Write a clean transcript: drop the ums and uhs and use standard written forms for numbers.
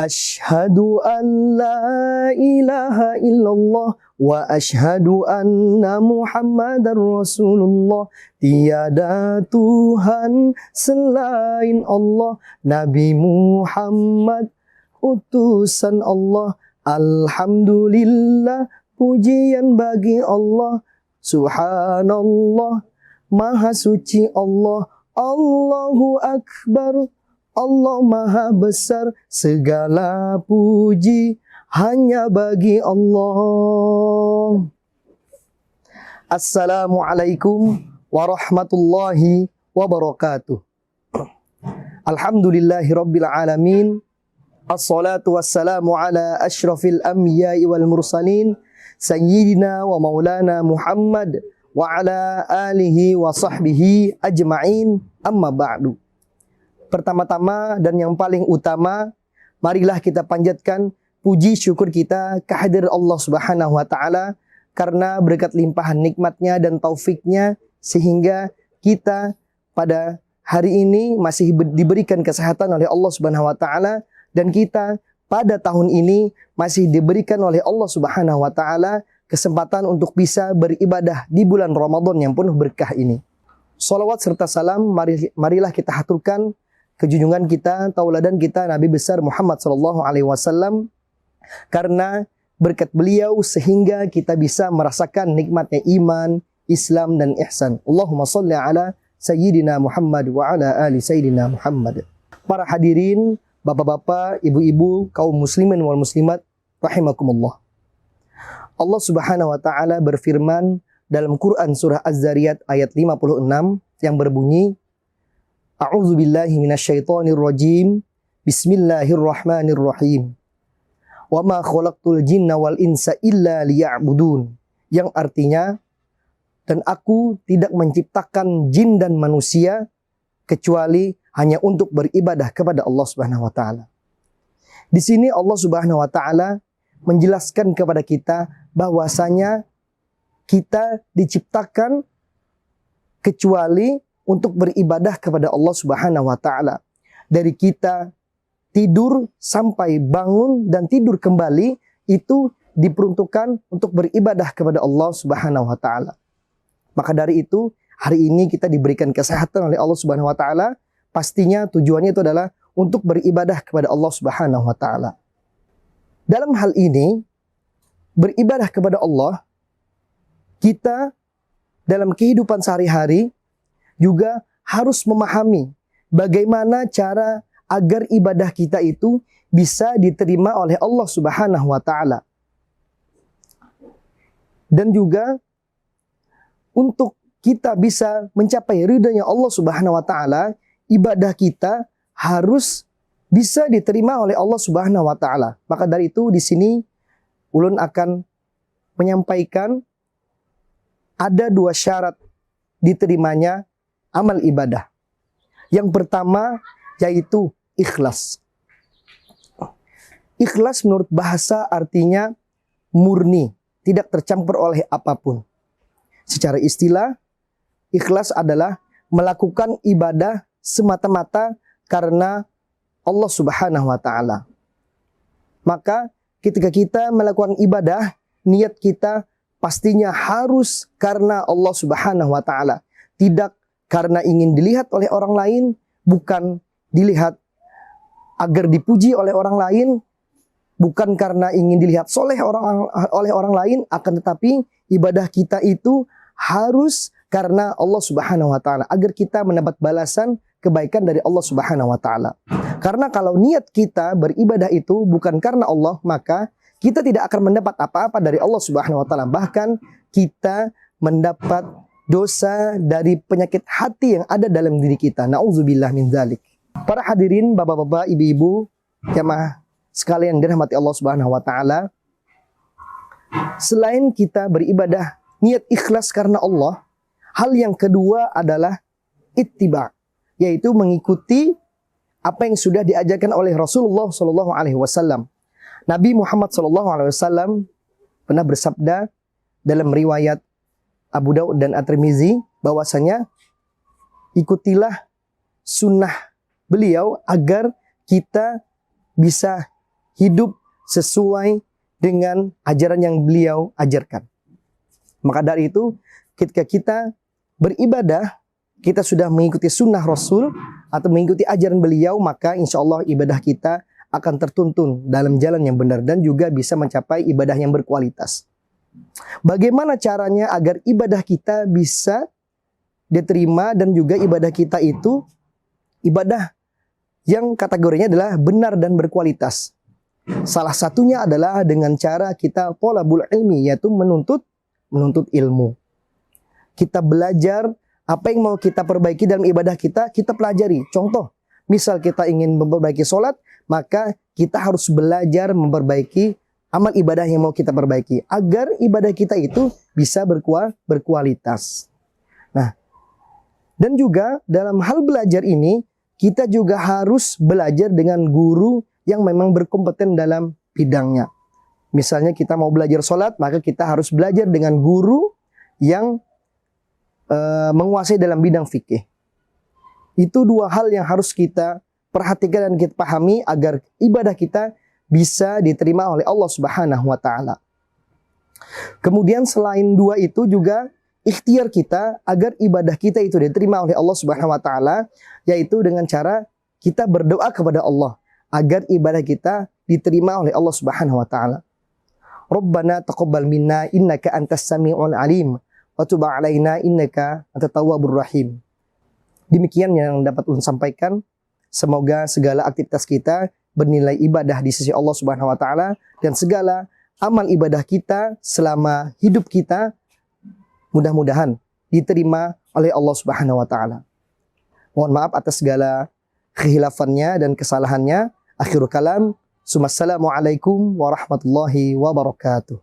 Asyhadu an la ilaha illallah wa asyhadu anna Muhammadar Rasulullah. Tiada Tuhan selain Allah, Nabi Muhammad utusan Allah. Alhamdulillah, pujian bagi Allah. Subhanallah, maha suci Allah. Allahu Akbar, Allah maha besar. Segala puji hanya bagi Allah. Assalamualaikum warahmatullahi wabarakatuh. Alhamdulillahi rabbil alamin. Assalatu wassalamu ala ashrafil anbiya'i wal mursalin, sayyidina wa maulana Muhammad wa ala alihi wa sahbihi ajma'in, amma ba'du. Pertama-tama dan yang paling utama, marilah kita panjatkan puji syukur kita kehadirat Allah Subhanahu wa taala karena berkat limpahan nikmatnya dan taufiknya sehingga kita pada hari ini masih diberikan kesehatan oleh Allah Subhanahu wa taala, dan kita pada tahun ini masih diberikan oleh Allah Subhanahu wa taala kesempatan untuk bisa beribadah di bulan Ramadan yang penuh berkah ini. Salawat serta salam marilah kita haturkan kejunjungan kita, tauladan kita Nabi besar Muhammad sallallahu alaihi wasallam, karena berkat beliau sehingga kita bisa merasakan nikmatnya iman, Islam dan ihsan. Allahumma shalli ala sayyidina Muhammad wa ala ali sayyidina Muhammad. Para hadirin, bapak-bapak, ibu-ibu, kaum muslimin wal muslimat rahimakumullah. Allah Subhanahu wa taala berfirman dalam Quran surah Az-Zariyat ayat 56 yang berbunyi, A'udzu billahi minasyaitonir rajim. Bismillahirrahmanirrahim. Wa ma khalaqtul jinna wal insa illa liya'budun. Yang artinya, dan aku tidak menciptakan jin dan manusia kecuali hanya untuk beribadah kepada Allah Subhanahu wa taala. Di sini Allah Subhanahu wa taala menjelaskan kepada kita bahwasanya kita diciptakan kecuali untuk beribadah kepada Allah Subhanahu wa taala. Dari kita tidur sampai bangun dan tidur kembali itu diperuntukkan untuk beribadah kepada Allah Subhanahu wa taala. Maka dari itu, hari ini kita diberikan kesehatan oleh Allah Subhanahu wa taala, pastinya tujuannya itu adalah untuk beribadah kepada Allah Subhanahu wa taala. Dalam hal ini, beribadah kepada Allah, kita dalam kehidupan sehari-hari juga harus memahami bagaimana cara agar ibadah kita itu bisa diterima oleh Allah Subhanahu wa taala. Dan juga untuk kita bisa mencapai ridhanya Allah Subhanahu wa taala, ibadah kita harus bisa diterima oleh Allah Subhanahu wa taala. Maka dari itu di sini ulun akan menyampaikan ada dua syarat diterimanya amal ibadah. Yang pertama yaitu ikhlas. Ikhlas menurut bahasa artinya murni, tidak tercampur oleh apapun. Secara istilah, ikhlas adalah melakukan ibadah semata-mata karena Allah Subhanahu wa taala. Maka ketika kita melakukan ibadah, niat kita pastinya harus karena Allah Subhanahu wa taala. Tidak karena ingin dilihat oleh orang lain, bukan dilihat agar dipuji oleh orang lain, bukan karena ingin dilihat soleh oleh orang lain, akan tetapi ibadah kita itu harus karena Allah Subhanahu wa taala, agar kita mendapat balasan kebaikan dari Allah Subhanahu wa taala. Karena kalau niat kita beribadah itu bukan karena Allah, maka kita tidak akan mendapat apa-apa dari Allah Subhanahu wa taala. Bahkan kita mendapat dosa dari penyakit hati yang ada dalam diri kita. Nauzubillah min dzalik. Para hadirin, bapak-bapak, ibu-ibu, jamaah sekalian dirahmati Allah Subhanahu wa taala. Selain kita beribadah niat ikhlas karena Allah, hal yang kedua adalah ittiba, yaitu mengikuti apa yang sudah diajarkan oleh Rasulullah sallallahu alaihi wasallam. Nabi Muhammad sallallahu alaihi wasallam pernah bersabda dalam riwayat Abu Daud dan At-Tirmizi bahwasanya ikutilah sunnah beliau agar kita bisa hidup sesuai dengan ajaran yang beliau ajarkan. Maka dari itu, ketika kita beribadah, kita sudah mengikuti sunnah Rasul atau mengikuti ajaran beliau, maka insya Allah ibadah kita akan tertuntun dalam jalan yang benar dan juga bisa mencapai ibadah yang berkualitas. Bagaimana caranya agar ibadah kita bisa diterima dan juga ibadah kita itu ibadah yang kategorinya adalah benar dan berkualitas? Salah satunya adalah dengan cara kita thalabul ilmi, yaitu menuntut ilmu. Kita belajar apa yang mau kita perbaiki dalam ibadah kita, kita pelajari. Contoh, misal kita ingin memperbaiki sholat, maka kita harus belajar memperbaiki amal ibadah yang mau kita perbaiki, agar ibadah kita itu bisa berkualitas. Nah, dan juga dalam hal belajar ini, kita juga harus belajar dengan guru yang memang berkompeten dalam bidangnya. Misalnya kita mau belajar sholat, maka kita harus belajar dengan guru yang menguasai dalam bidang fikih. Itu dua hal yang harus kita perhatikan dan kita pahami agar ibadah kita bisa diterima oleh Allah Subhanahu wa taala. Kemudian selain dua itu juga ikhtiar kita agar ibadah kita itu diterima oleh Allah Subhanahu wa taala, yaitu dengan cara kita berdoa kepada Allah agar ibadah kita diterima oleh Allah Subhanahu wa taala. Rabbana taqabbal minna innaka antas sami'ul alim wa tub 'alaina innaka antat tawwabur rahim. Demikian yang dapat ulun sampaikan. Semoga segala aktivitas kita bernilai ibadah di sisi Allah Subhanahu wa taala dan segala amal ibadah kita selama hidup kita mudah-mudahan diterima oleh Allah Subhanahu wa taala. Mohon maaf atas segala kehilafannya dan kesalahannya. Akhirul kalam. Assalamualaikum warahmatullahi wabarakatuh.